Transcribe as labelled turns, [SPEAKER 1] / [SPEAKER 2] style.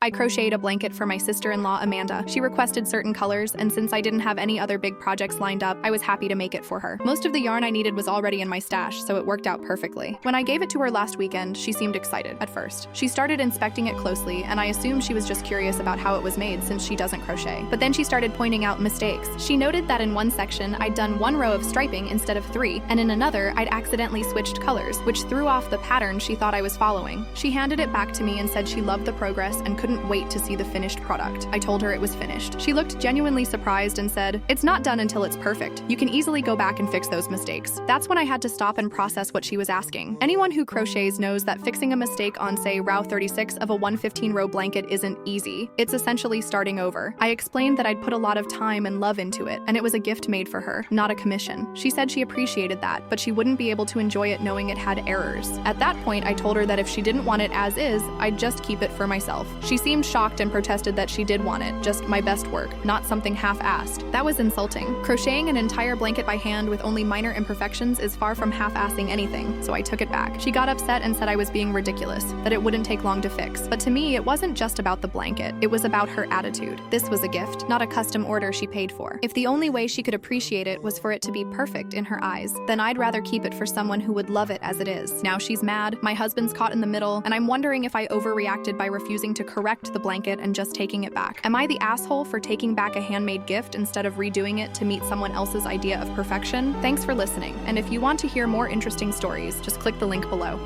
[SPEAKER 1] I crocheted a blanket for my sister-in-law, Amanda. She requested certain colors, and since I didn't have any other big projects lined up, I was happy to make it for her. Most of the yarn I needed was already in my stash, so it worked out perfectly. When I gave it to her last weekend, she seemed excited at first. She started inspecting it closely, and I assumed she was just curious about how it was made since she doesn't crochet. But then she started pointing out mistakes. She noted that in one section, I'd done 1 row of striping instead of 3, and in another, I'd accidentally switched colors, which threw off the pattern she thought I was following. She handed it back to me and said she loved the progress and couldn't wait to see the finished product. I told her it was finished. She looked genuinely surprised and said, "It's not done until it's perfect. You can easily go back and fix those mistakes." That's when I had to stop and process what she was asking. Anyone who crochets knows that fixing a mistake on, say, row 36 of a 115-row blanket isn't easy. It's essentially starting over. I explained that I'd put a lot of time and love into it, and it was a gift made for her, not a commission. She said she appreciated that, but she wouldn't be able to enjoy it knowing it had errors. At that point, I told her that if she didn't want it as is, I'd just keep it for myself. She seemed shocked and protested that she did want it, just my best work, not something half-assed. That was insulting. Crocheting an entire blanket by hand with only minor imperfections is far from half-assing anything, so I took it back. She got upset and said I was being ridiculous, that it wouldn't take long to fix. But to me, it wasn't just about the blanket. It was about her attitude. This was a gift, not a custom order she paid for. If the only way she could appreciate it was for it to be perfect in her eyes, then I'd rather keep it for someone who would love it as it is. Now she's mad, my husband's caught in the middle, and I'm wondering if I overreacted by refusing to correct the blanket and just taking it back. Am I the asshole for taking back a handmade gift instead of redoing it to meet someone else's idea of perfection? Thanks for listening, and if you want to hear more interesting stories, just click the link below.